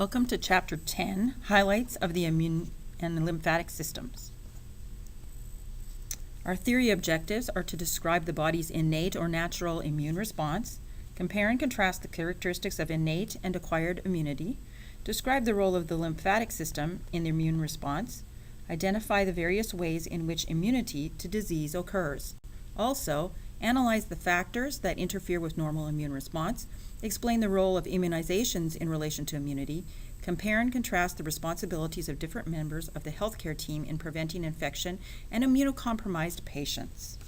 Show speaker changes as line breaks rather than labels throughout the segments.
Welcome to Chapter 10, Highlights of the Immune and Lymphatic Systems. Our theory objectives are to describe the body's innate or natural immune response, compare and contrast the characteristics of innate and acquired immunity, describe the role of the lymphatic system in the immune response, identify the various ways in which immunity to disease occurs. Also, analyze the factors that interfere with normal immune response, explain the role of immunizations in relation to immunity, compare and contrast the responsibilities of different members of the healthcare team in preventing infection and immunocompromised patients.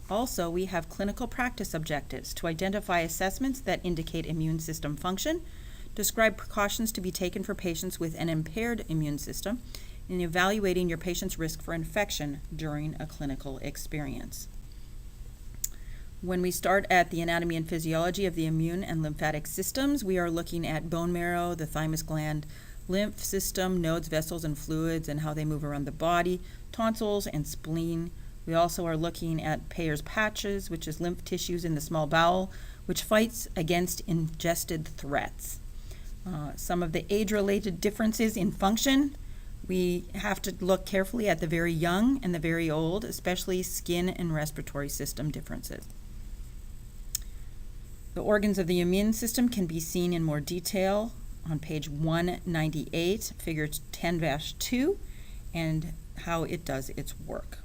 Also, we have clinical practice objectives to identify assessments that indicate immune system function, describe precautions to be taken for patients with an impaired immune system, and evaluating your patient's risk for infection during a clinical experience. When we start at the anatomy and physiology of the immune and lymphatic systems, we are looking at bone marrow, the thymus gland, lymph system, nodes, vessels, and fluids, and how they move around the body, tonsils, and spleen. We also are looking at Peyer's patches, which is lymph tissues in the small bowel, which fights against ingested threats. Some of the age-related differences in function. We have to look carefully at the very young and the very old, especially skin and respiratory system differences. The organs of the immune system can be seen in more detail on page 198, figure 10-2, and how it does its work.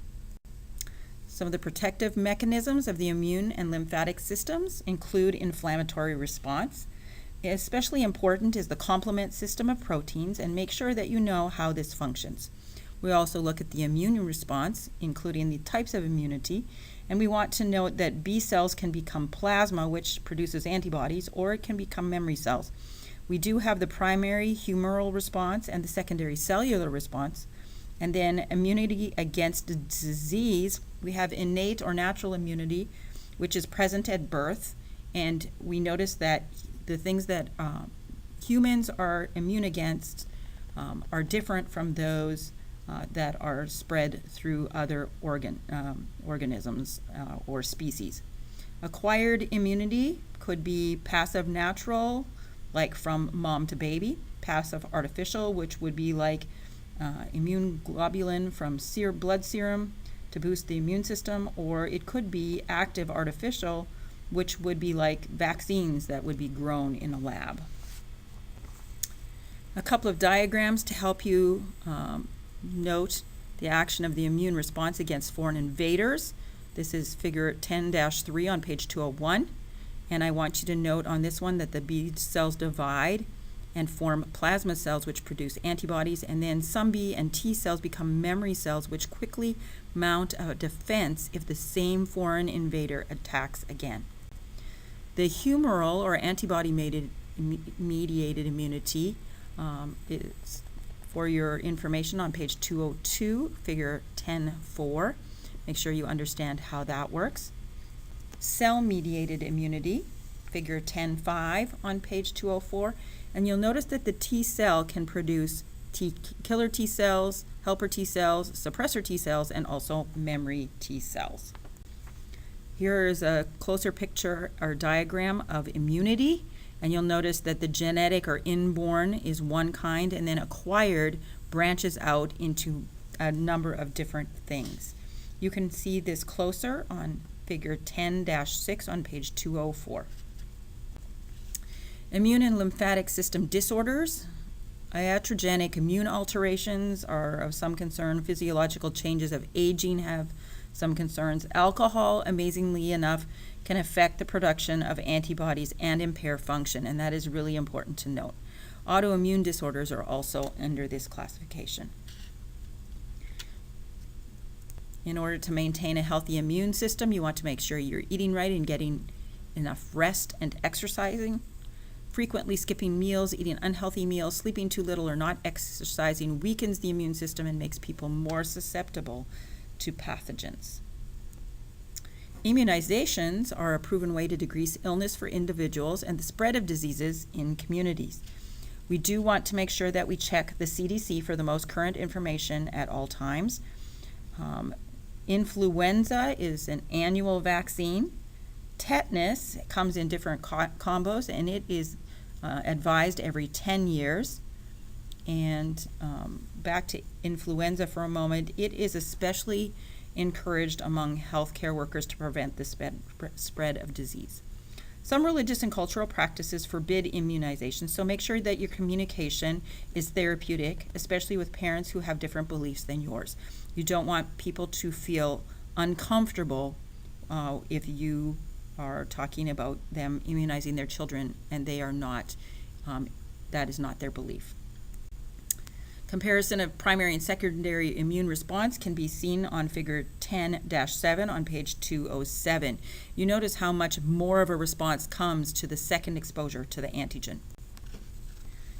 Some of the protective mechanisms of the immune and lymphatic systems include inflammatory response. Especially important is the complement system of proteins, and make sure that you know how this functions. We also look at the immune response, including the types of immunity, and we want to note that B cells can become plasma, which produces antibodies, or it can become memory cells. We do have the primary humoral response and the secondary cellular response, and then immunity against disease. We have innate or natural immunity, which is present at birth, and we notice that the things that humans are immune against are different from those that are spread through other organisms or species. Acquired immunity could be passive natural, like from mom to baby, passive artificial, which would be like immune globulin from blood serum to boost the immune system, or it could be active artificial, which would be like vaccines that would be grown in a lab. A couple of diagrams to help you note the action of the immune response against foreign invaders. This is figure 10-3 on page 201. And I want you to note on this one that the B cells divide and form plasma cells, which produce antibodies, and then some B and T cells become memory cells, which quickly mount a defense if the same foreign invader attacks again. The humoral or antibody-mediated immunity is, for your information, on page 202, figure 10-4. Make sure you understand how that works. Cell-mediated immunity, figure 10-5 on page 204. And you'll notice that the T cell can produce killer T cells, helper T cells, suppressor T cells, and also memory T cells. Here is a closer picture or diagram of immunity, and you'll notice that the genetic or inborn is one kind, and then acquired branches out into a number of different things. You can see this closer on figure 10-6 on page 204. Immune and lymphatic system disorders. Iatrogenic immune alterations are of some concern. Physiological changes of aging have some concerns. Alcohol, amazingly enough, can affect the production of antibodies and impair function, and that is really important to note. Autoimmune disorders are also under this classification. In order to maintain a healthy immune system, you want to make sure you're eating right and getting enough rest and exercising. Frequently skipping meals, eating unhealthy meals, sleeping too little, or not exercising weakens the immune system and makes people more susceptible to pathogens. Immunizations are a proven way to decrease illness for individuals and the spread of diseases in communities. We do want to make sure that we check the CDC for the most current information at all times. Influenza is an annual vaccine. Tetanus comes in different combos, and it is advised every 10 years. And back to influenza for a moment, it is especially encouraged among healthcare workers to prevent the spread of disease. Some religious and cultural practices forbid immunization, so make sure that your communication is therapeutic, especially with parents who have different beliefs than yours. You don't want people to feel uncomfortable if you are talking about them immunizing their children and they are not, that is not their belief. Comparison of primary and secondary immune response can be seen on figure 10-7 on page 207. You notice how much more of a response comes to the second exposure to the antigen.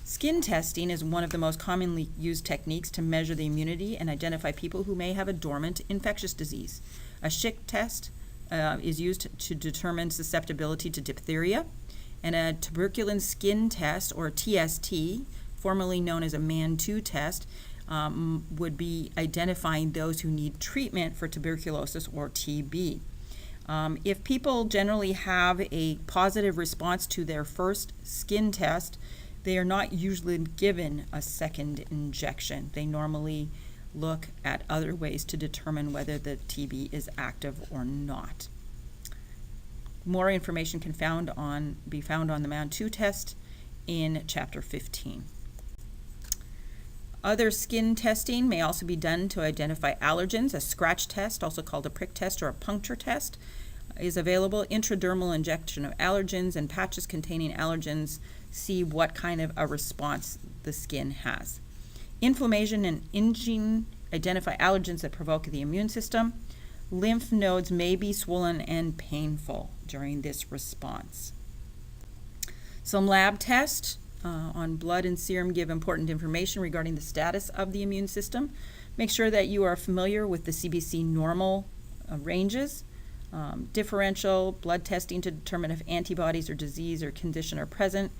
Skin testing is one of the most commonly used techniques to measure the immunity and identify people who may have a dormant infectious disease. A Schick test is used to determine susceptibility to diphtheria, and a tuberculin skin test, or TST, formerly known as a MAN2 test, would be identifying those who need treatment for tuberculosis or TB. If people generally have a positive response to their first skin test, they are not usually given a second injection. They normally look at other ways to determine whether the TB is active or not. More information can be found on the MAN2 test in Chapter 15. Other skin testing may also be done to identify allergens. A scratch test, also called a prick test or a puncture test, is available. Intradermal injection of allergens and patches containing allergens see what kind of a response the skin has. Inflammation and itching identify allergens that provoke the immune system. Lymph nodes may be swollen and painful during this response. Some lab tests on blood and serum give important information regarding the status of the immune system. Make sure that you are familiar with the CBC normal ranges. Differential blood testing to determine if antibodies or disease or condition are present.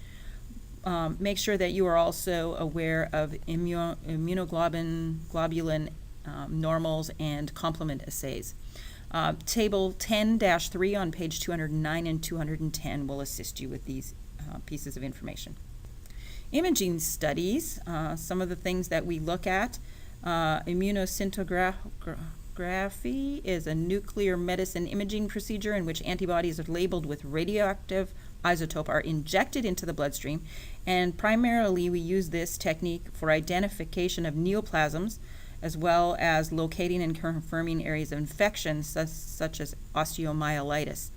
Make sure that you are also aware of immunoglobulin normals and complement assays. Table 10-3 on page 209 and 210 will assist you with these pieces of information. Imaging studies, some of the things that we look at, immunoscintigraphy is a nuclear medicine imaging procedure in which antibodies are labeled with radioactive isotope are injected into the bloodstream, and primarily we use this technique for identification of neoplasms as well as locating and confirming areas of infection such as osteomyelitis.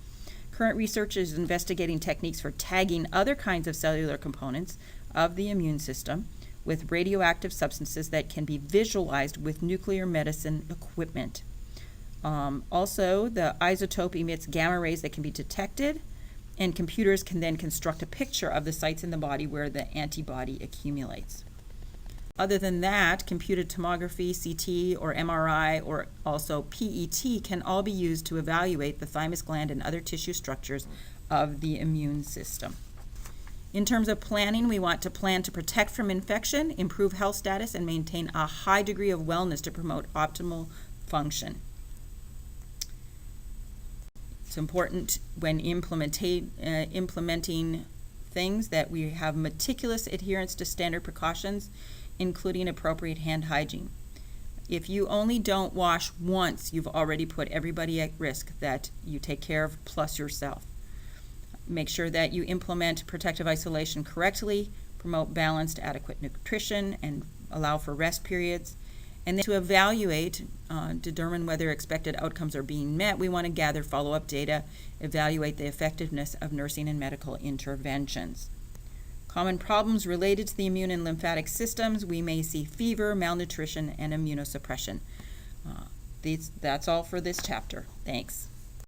Current research is investigating techniques for tagging other kinds of cellular components of the immune system with radioactive substances that can be visualized with nuclear medicine equipment. Also, the isotope emits gamma rays that can be detected, and computers can then construct a picture of the sites in the body where the antibody accumulates. Other than that, computed tomography, CT, or MRI, or also PET can all be used to evaluate the thymus gland and other tissue structures of the immune system. In terms of planning, we want to plan to protect from infection, improve health status, and maintain a high degree of wellness to promote optimal function. It's important when implementing things that we have meticulous adherence to standard precautions, including appropriate hand hygiene. If you only don't wash once, you've already put everybody at risk that you take care of, plus yourself. Make sure that you implement protective isolation correctly, promote balanced, adequate nutrition, and allow for rest periods. And then to evaluate, determine whether expected outcomes are being met, we want to gather follow-up data, evaluate the effectiveness of nursing and medical interventions. Common problems related to the immune and lymphatic systems, we may see fever, malnutrition, and immunosuppression. That's all for this chapter. Thanks.